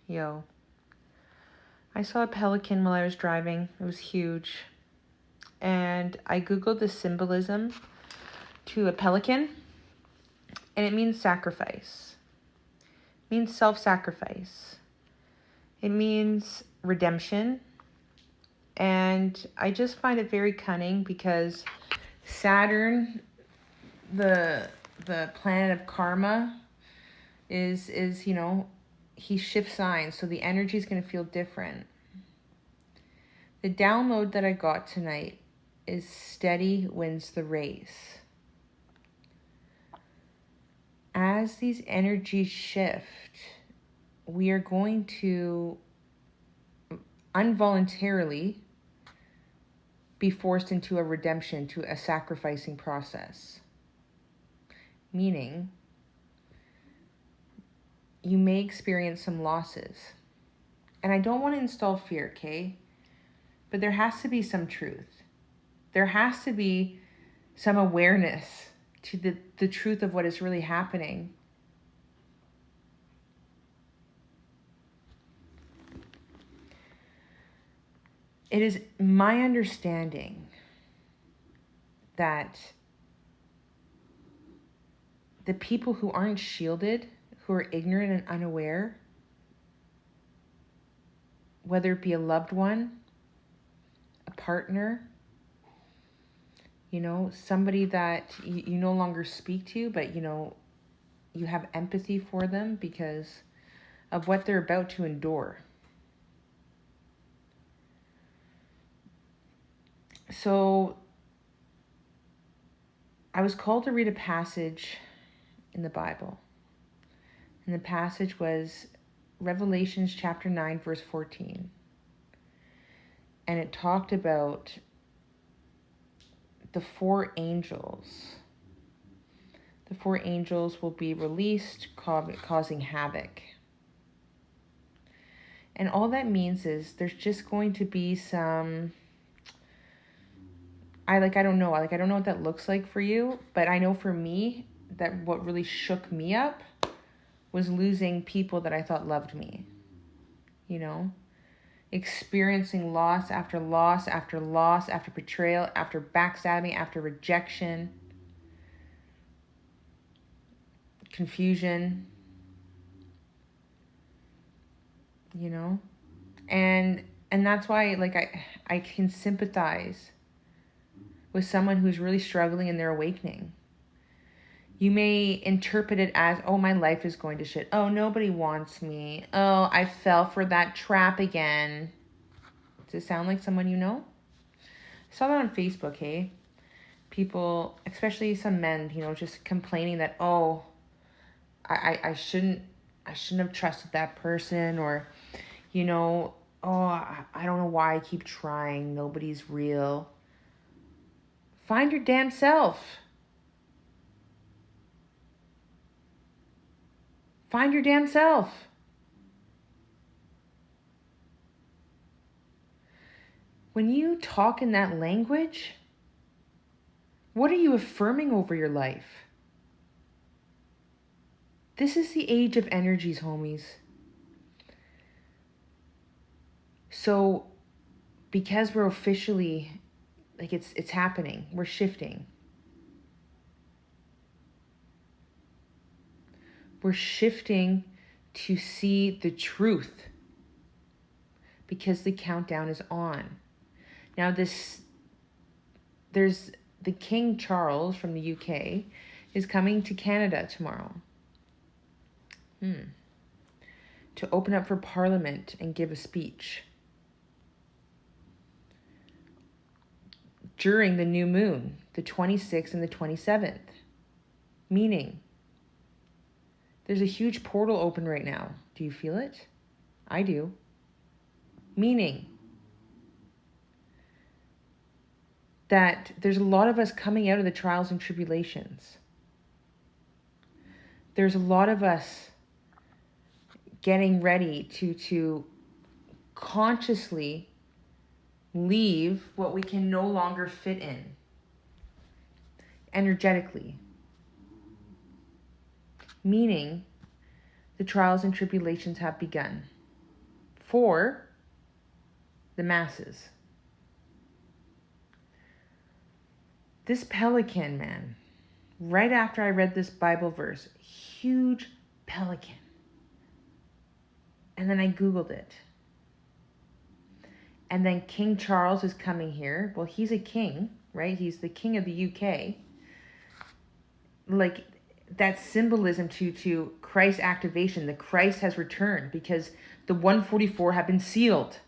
Yo. I saw a pelican while I was driving. It was huge. And I Googled the symbolism to a pelican. And it means sacrifice. It means self-sacrifice. It means redemption. And I just find it very cunning because Saturn, the planet of karma, is he shifts signs, so the energy is going to feel different. The download that I got tonight is steady wins the race. As these energies shift, we are going to involuntarily be forced into a redemption, to a sacrificing process. Meaning, you may experience some losses. And I don't want to install fear, okay? But there has to be some truth. There has to be some awareness to the truth of what is really happening. It is my understanding that the people who aren't shielded, who are ignorant and unaware, whether it be a loved one, a partner, somebody that you no longer speak to, but you have empathy for them because of what they're about to endure. So I was called to read a passage in the Bible. And the passage was Revelations chapter 9, verse 14. And it talked about the 4 angels. The 4 angels will be released, causing havoc. And all that means is there's just going to be some... I don't know. I don't know what that looks like for you. But I know for me, that what really shook me up was losing people that I thought loved me. Experiencing loss after loss after loss, after betrayal, after backstabbing, after rejection, confusion, and that's why I can sympathize with someone who's really struggling in their awakening. You may interpret it as, oh, my life is going to shit. Oh, nobody wants me. Oh, I fell for that trap again. Does it sound like someone you know? I saw that on Facebook, hey? People, especially some men, just complaining that, oh, I shouldn't have trusted that person, or, oh, I don't know why I keep trying. Nobody's real. Find your damn self. Find your damn self. When you talk in that language, what are you affirming over your life? This is the age of energies, homies. So, because we're officially, it's happening, we're shifting. We're shifting to see the truth because the countdown is on. Now there's the King Charles from the UK is coming to Canada tomorrow. To open up for Parliament and give a speech. During the new moon, the 26th and the 27th. Meaning, there's a huge portal open right now. Do you feel it? I do. Meaning that there's a lot of us coming out of the trials and tribulations. There's a lot of us getting ready to consciously leave what we can no longer fit in energetically. Meaning, the trials and tribulations have begun. for the masses. This pelican, man, right after I read this Bible verse, huge pelican. And then I Googled it. And then King Charles is coming here. Well, he's a king, right? He's the king of the UK. Like, that symbolism to Christ's activation, that Christ has returned because the 144 have been sealed.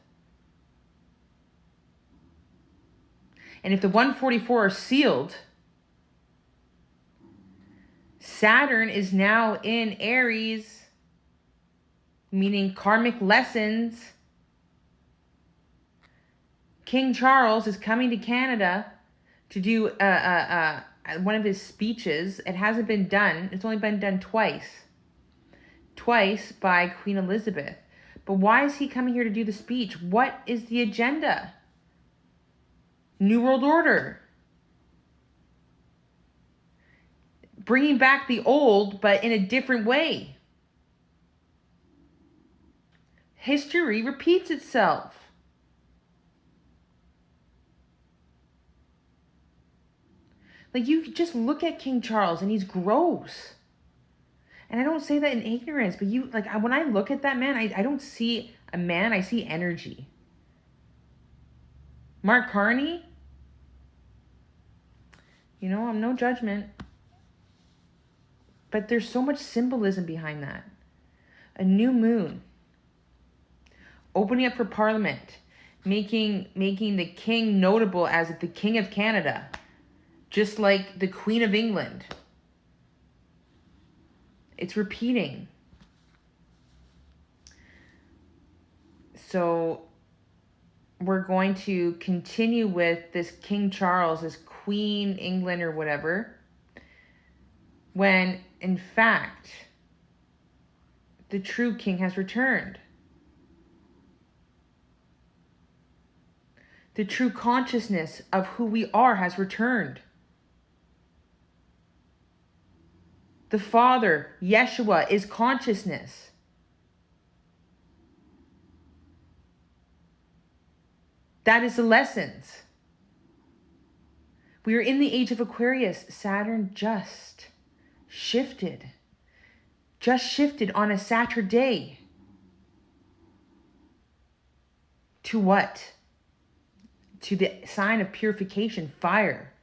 And if the 144 are sealed, Saturn is now in Aries, meaning karmic lessons. King Charles is coming to Canada to do one of his speeches. It hasn't been done. It's only been done twice. Twice by Queen Elizabeth. But why is he coming here to do the speech? What is the agenda? New World Order. Bringing back the old, but in a different way. History repeats itself. Like, you just look at King Charles and he's gross. And I don't say that in ignorance, but when I look at that man, I don't see a man, I see energy. Mark Carney, I'm no judgment. But there's so much symbolism behind that. A new moon. Opening up for Parliament. Making the king notable as the King of Canada. Just like the Queen of England. It's repeating. So we're going to continue with this King Charles, this Queen England or whatever, when in fact the true king has returned. The true consciousness of who we are has returned. The Father, Yeshua, is consciousness. That is the lessons. We are in the age of Aquarius. Saturn just shifted on a Saturday. To what? To the sign of purification, fire.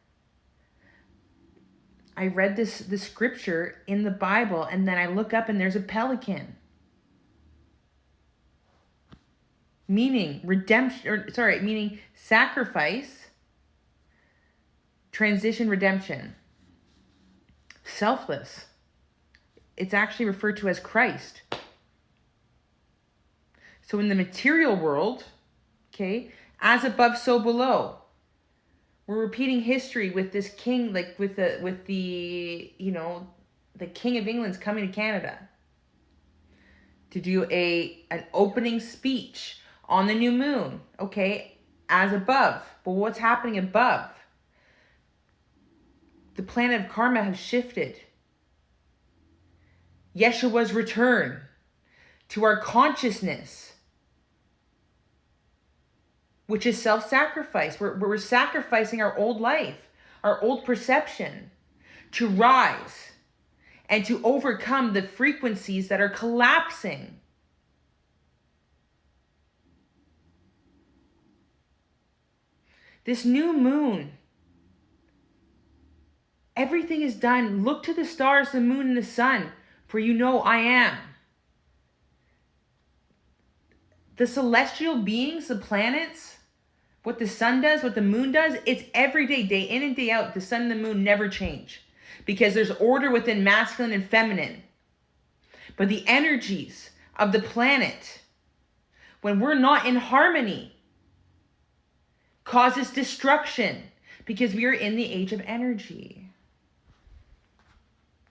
I read the scripture in the Bible, and then I look up and there's a pelican. Meaning meaning sacrifice, transition, redemption. Selfless. It's actually referred to as Christ. So in the material world, okay, as above, so below. We're repeating history with this king, like with the King of England's coming to Canada to do an opening speech on the new moon, okay, as above. But what's happening above? The planet of karma has shifted. Yeshua's return to our consciousness, which is self-sacrifice. We're sacrificing our old life, our old perception, to rise and to overcome the frequencies that are collapsing. This new moon, everything is done. Look to the stars, the moon, and the sun, for you know I am. The celestial beings, the planets, what the sun does, what the moon does, it's every day, day in and day out. The sun and the moon never change because there's order within masculine and feminine. But the energies of the planet, when we're not in harmony, causes destruction because we are in the age of energy.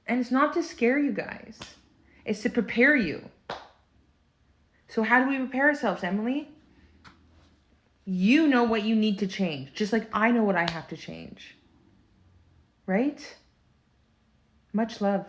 And it's not to scare you guys. It's to prepare you. So how do we prepare ourselves, Emily? You know what you need to change, just like I know what I have to change. Right? Much love.